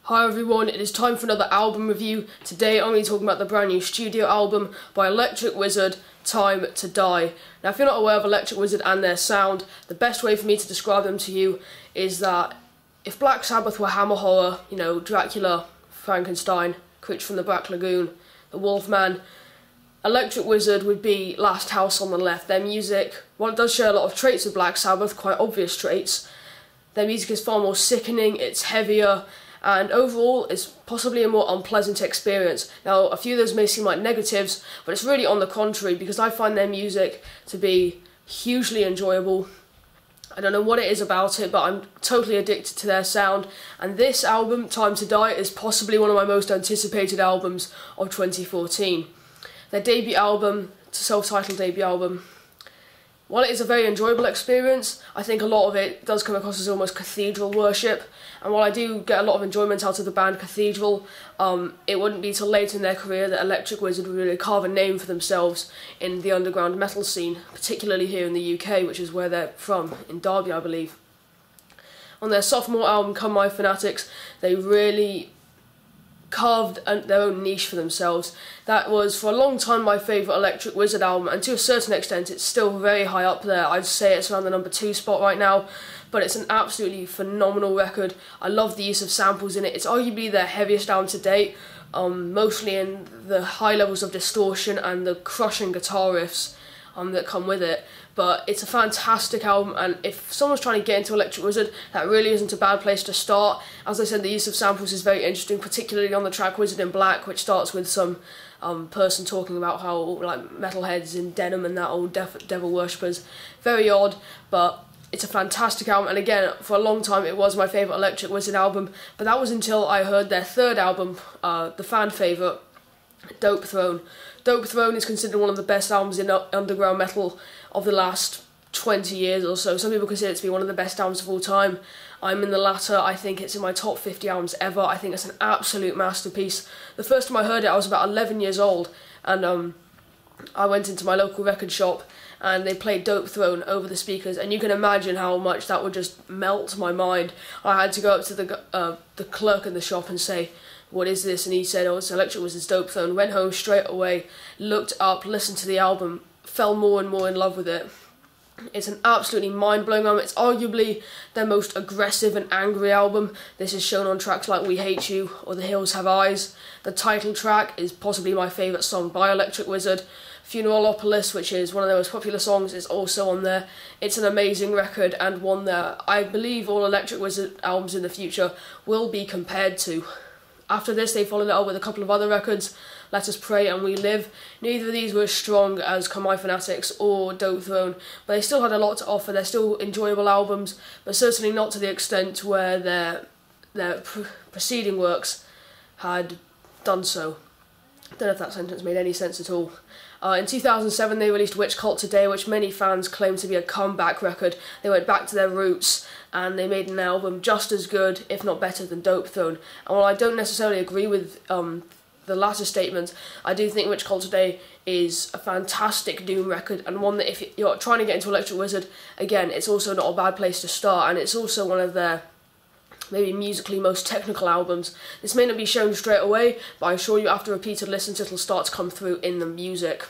Hi everyone, it is time for another album review. Today I'm going to be talking about the brand new studio album by Electric Wizard, Time to Die. Now if you're not aware of Electric Wizard and their sound, the best way for me to describe them to you is that if Black Sabbath were Hammer Horror, you know, Dracula, Frankenstein, Creature from the Black Lagoon, the Wolfman, Electric Wizard would be Last House on the Left. Their music, while it does share a lot of traits of Black Sabbath, quite obvious traits, their music is far more sickening, it's heavier, and overall it's possibly a more unpleasant experience. Now, a few of those may seem like negatives, but it's really on the contrary, because I find their music to be hugely enjoyable. I don't know what it is about it, but I'm totally addicted to their sound, and this album, Time to Die, is possibly one of my most anticipated albums of 2014. Their debut album, self-titled debut album, while it is a very enjoyable experience, I think a lot of it does come across as almost cathedral worship, and while I do get a lot of enjoyment out of the band Cathedral, it wouldn't be till later in their career that Electric Wizard would really carve a name for themselves in the underground metal scene, particularly here in the UK, which is where they're from, in Derby I believe. On their sophomore album, Come My Fanatics, they really carved their own niche for themselves. That was for a long time my favourite Electric Wizard album, and to a certain extent it's still very high up there. I'd say it's around the number 2 spot right now, but it's an absolutely phenomenal record. I love the use of samples in it. It's arguably their heaviest album to date, mostly in the high levels of distortion and the crushing guitar riffs that come with it. But it's a fantastic album, and if someone's trying to get into Electric Wizard, that really isn't a bad place to start. As I said, the use of samples is very interesting, particularly on the track Wizard in Black, which starts with some person talking about how like metalheads in denim and that old devil worshippers. Very odd, but it's a fantastic album, and again, for a long time it was my favourite Electric Wizard album, but that was until I heard their third album, the fan favourite, Dope Throne. Dope Throne is considered one of the best albums in underground metal of the last 20 years or so. Some people consider it to be one of the best albums of all time. I'm in the latter. I think it's in my top 50 albums ever. I think it's an absolute masterpiece. The first time I heard it I was about 11 years old, and I went into my local record shop and they played Dope Throne over the speakers, and you can imagine how much that would just melt my mind. I had to go up to the clerk in the shop and say, "What is this?" And he said, "Oh, it's Electric Wizard's Dope Throne." Went home straight away, looked up, listened to the album, fell more and more in love with it. It's an absolutely mind-blowing album. It's arguably their most aggressive and angry album. This is shown on tracks like We Hate You or The Hills Have Eyes. The title track is possibly my favourite song by Electric Wizard. Funeralopolis, which is one of their most popular songs, is also on there. It's an amazing record, and one that I believe all Electric Wizard albums in the future will be compared to. After this, they followed it up with a couple of other records, Let Us Pray and We Live. Neither of these were as strong as Come My Fanatics or Dope Throne, but they still had a lot to offer. They're still enjoyable albums, but certainly not to the extent where their preceding works had done so. I don't know if that sentence made any sense at all. In 2007 they released Witch Cult Today, which many fans claim to be a comeback record. They went back to their roots and they made an album just as good, if not better, than Dope Throne. And while I don't necessarily agree with the latter statement, I do think Witch Cult Today is a fantastic doom record, and one that if you're trying to get into Electric Wizard, again, it's also not a bad place to start, and it's also one of their maybe musically most technical albums. This may not be shown straight away, but I assure you after repeated listens it'll start to come through in the music.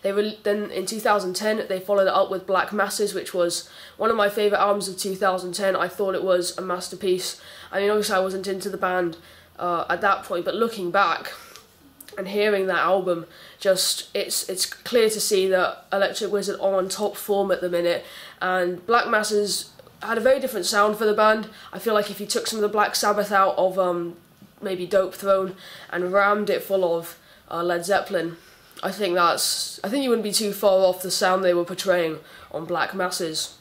Then in 2010 they followed it up with Black Masses, which was one of my favourite albums of 2010. I thought it was a masterpiece. I mean, obviously I wasn't into the band at that point, but looking back and hearing that album, it's clear to see that Electric Wizard are on top form at the minute, and Black Masses had a very different sound for the band. I feel like if you took some of the Black Sabbath out of maybe Dope Throne and rammed it full of Led Zeppelin, I think you wouldn't be too far off the sound they were portraying on Black Masses.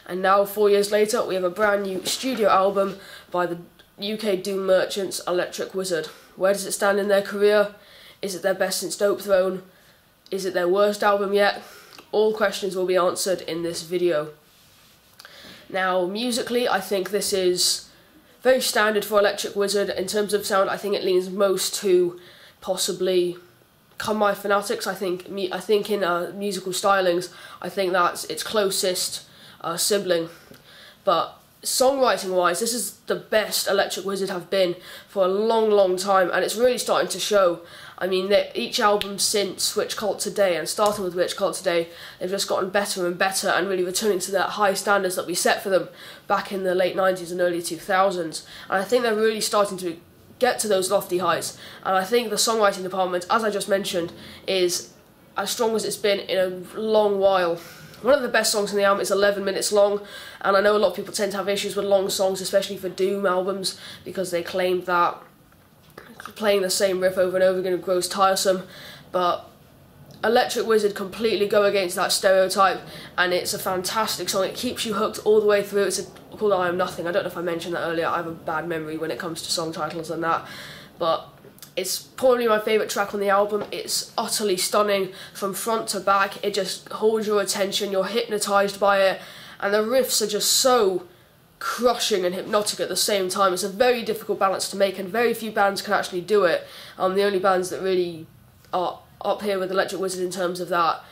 And now, 4 years later, we have a brand new studio album by the UK doom merchants Electric Wizard. Where does it stand in their career? Is it their best since Dope Throne? Is it their worst album yet? All questions will be answered in this video. Now, musically, I think this is very standard for Electric Wizard. In terms of sound, I think it leans most to possibly Come My Fanatics. I think in musical stylings, I think that's its closest sibling. But songwriting wise, this is the best Electric Wizard have been for a long time, and it's really starting to show. I mean, each album since Witch Cult Today, and starting with Witch Cult Today, they've just gotten better and better, and really returning to that high standards that we set for them back in the late 90s and early 2000s. And I think they're really starting to get to those lofty heights, and I think the songwriting department, as I just mentioned, is as strong as it's been in a long while. One of the best songs on the album is 11 minutes long, and I know a lot of people tend to have issues with long songs, especially for Doom albums, because they claim that playing the same riff over and over again grows tiresome, but Electric Wizard completely go against that stereotype, and it's a fantastic song. It keeps you hooked all the way through. It's called I Am Nothing. I don't know if I mentioned that earlier. I have a bad memory when it comes to song titles and that, but it's probably my favourite track on the album. It's utterly stunning from front to back. It just holds your attention, you're hypnotised by it, and the riffs are just so crushing and hypnotic at the same time. It's a very difficult balance to make, and very few bands can actually do it. The only bands that really are up here with Electric Wizard in terms of that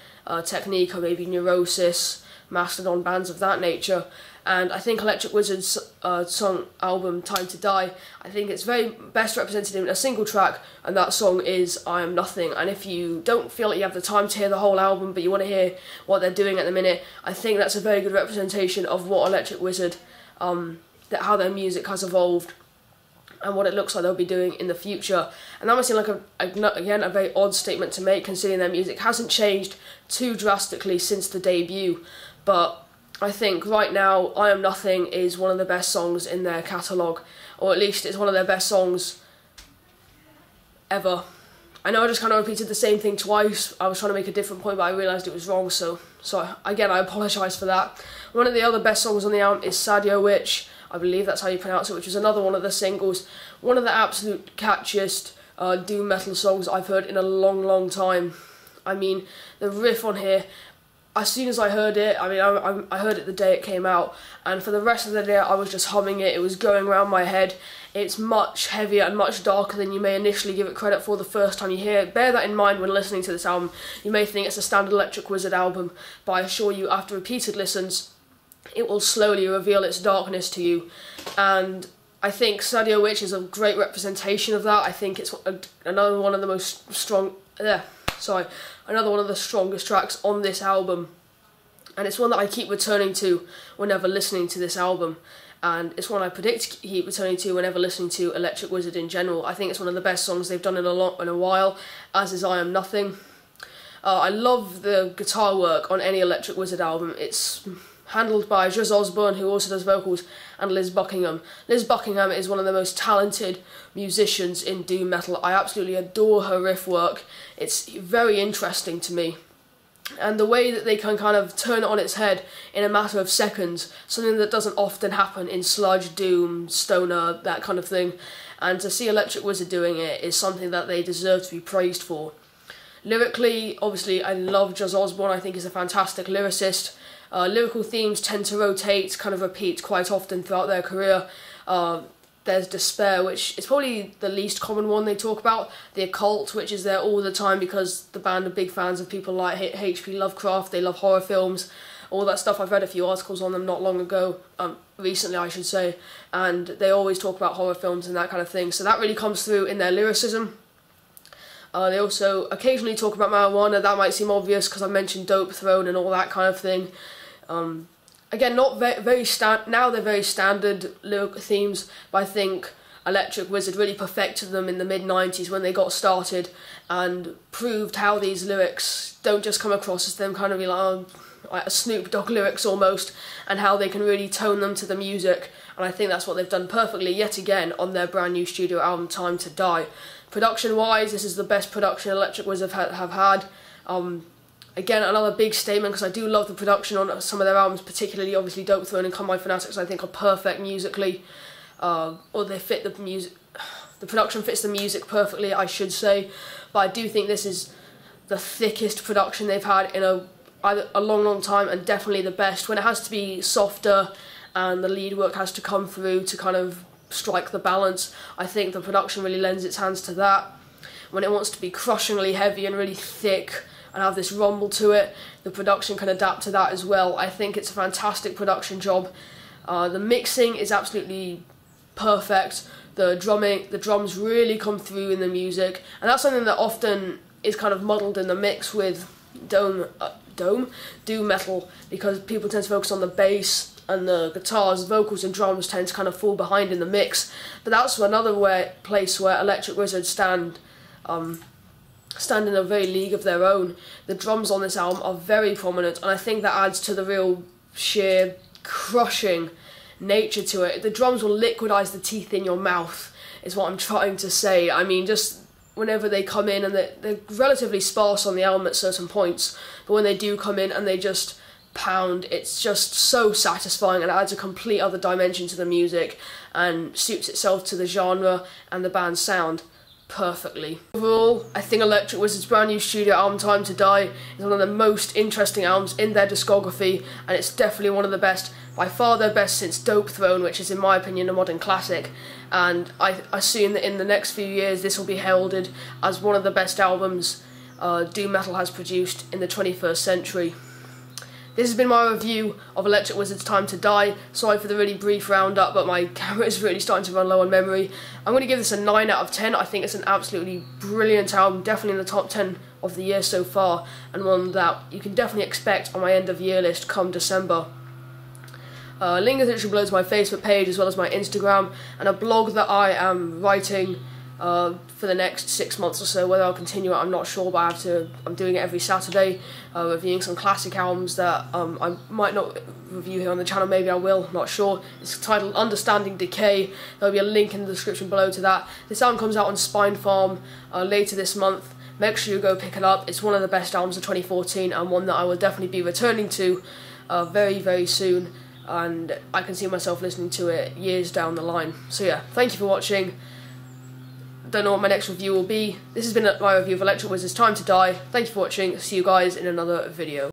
technique are maybe Neurosis, Mastodon, bands of that nature. And I think Electric Wizard's song album Time to Die, I think it's very best represented in a single track, and that song is I Am Nothing. And if you don't feel like you have the time to hear the whole album, but you want to hear what they're doing at the minute, I think that's a very good representation of what Electric Wizard, how their music has evolved and what it looks like they'll be doing in the future. And that might seem like again a very odd statement to make, considering their music hasn't changed too drastically since the debut, but I think right now I Am Nothing is one of the best songs in their catalogue, or at least it's one of their best songs ever. I know I just kind of repeated the same thing twice. I was trying to make a different point, but I realised it was wrong, so again I apologise for that. One of the other best songs on the album is Sadio Witch, I believe that's how you pronounce it, which was another one of the singles. One of the absolute catchiest doom metal songs I've heard in a long time. I mean, the riff on here, as soon as I heard it, I mean, I heard it the day it came out, and for the rest of the day I was just humming it. It was going around my head. It's much heavier and much darker than you may initially give it credit for the first time you hear it. Bear that in mind when listening to this album. You may think it's a standard Electric Wizard album, but I assure you, after repeated listens, it will slowly reveal its darkness to you. And I think Sadio Witch is a great representation of that. I think it's another one of the most strong... another one of the strongest tracks on this album, and it's one that I keep returning to whenever listening to this album, and it's one I predict to keep returning to whenever listening to Electric Wizard in general. I think it's one of the best songs they've done in a while, as is I Am Nothing. I love the guitar work on any Electric Wizard album. It's handled by Juz Osborne, who also does vocals, and Liz Buckingham. Liz Buckingham is one of the most talented musicians in doom metal. I absolutely adore her riff work. It's very interesting to me. And the way that they can kind of turn it on its head in a matter of seconds, something that doesn't often happen in sludge, doom, stoner, that kind of thing. And to see Electric Wizard doing it is something that they deserve to be praised for. Lyrically, obviously, I love Juz Osborne. I think he's a fantastic lyricist. Lyrical themes tend to rotate, kind of repeat quite often throughout their career. There's Despair, which is probably the least common one they talk about. The Occult, which is there all the time because the band are big fans of people like H.P. Lovecraft. They love horror films, all that stuff. I've read a few articles on them not long ago, recently I should say, and they always talk about horror films and that kind of thing. So that really comes through in their lyricism. They also occasionally talk about marijuana. That might seem obvious because I mentioned Dope Throne and all that kind of thing. Again, not very now they're very standard lyric themes, but I think Electric Wizard really perfected them in the mid-90s when they got started and proved how these lyrics don't just come across as them kind of like a Snoop Dogg lyrics almost, and how they can really tone them to the music. And I think that's what they've done perfectly yet again on their brand new studio album Time to Die. Production-wise, this is the best production Electric Wizard have had. Again, another big statement, because I do love the production on some of their albums, particularly obviously Dope Throne and Come My Fanatics, I think are perfect musically. Or they fit the music, the production fits the music perfectly, I should say. But I do think this is the thickest production they've had in a long time, and definitely the best. When it has to be softer and the lead work has to come through to kind of strike the balance, I think the production really lends its hands to that. When it wants to be crushingly heavy and really thick and have this rumble to it, the production can adapt to that as well. I think it's a fantastic production job. The mixing is absolutely perfect. The drums really come through in the music, and that's something that often is kind of muddled in the mix with doom metal, because people tend to focus on the bass and the guitars. Vocals and drums tend to kind of fall behind in the mix. But that's another place where Electric Wizard stand in a very league of their own. The drums on this album are very prominent, and I think that adds to the real sheer crushing nature to it. The drums will liquidize the teeth in your mouth, is what I'm trying to say. I mean, just whenever they come in, and they're relatively sparse on the album at certain points, but when they do come in and they just pound, it's just so satisfying, and adds a complete other dimension to the music and suits itself to the genre and the band's sound perfectly. Overall, I think Electric Wizard's brand new studio album, Time to Die, is one of the most interesting albums in their discography, and it's definitely one of the best, by far their best since Dope Throne, which is in my opinion a modern classic, and I assume that in the next few years this will be heralded as one of the best albums doom metal has produced in the 21st century. This has been my review of Electric Wizard's Time to Die. Sorry for the really brief roundup, but my camera is really starting to run low on memory. I'm going to give this a 9 out of 10. I think it's an absolutely brilliant album, definitely in the top 10 of the year so far, and one that you can definitely expect on my end of year list come December. Link is literally below to my Facebook page, as well as my Instagram, and a blog that I am writing for the next 6 months or so. Whether I'll continue it, I'm not sure, but I'm doing it every Saturday, reviewing some classic albums that I might not review here on the channel, maybe I will, not sure. It's titled Understanding Decay. There'll be a link in the description below to that. This album comes out on Spine Farm later this month. Make sure you go pick it up. It's one of the best albums of 2014, and one that I will definitely be returning to very, very soon, and I can see myself listening to it years down the line. So yeah, thank you for watching. Don't know what my next review will be. This has been my review of Electric Wizard's Time to Die. Thank you for watching. See you guys in another video.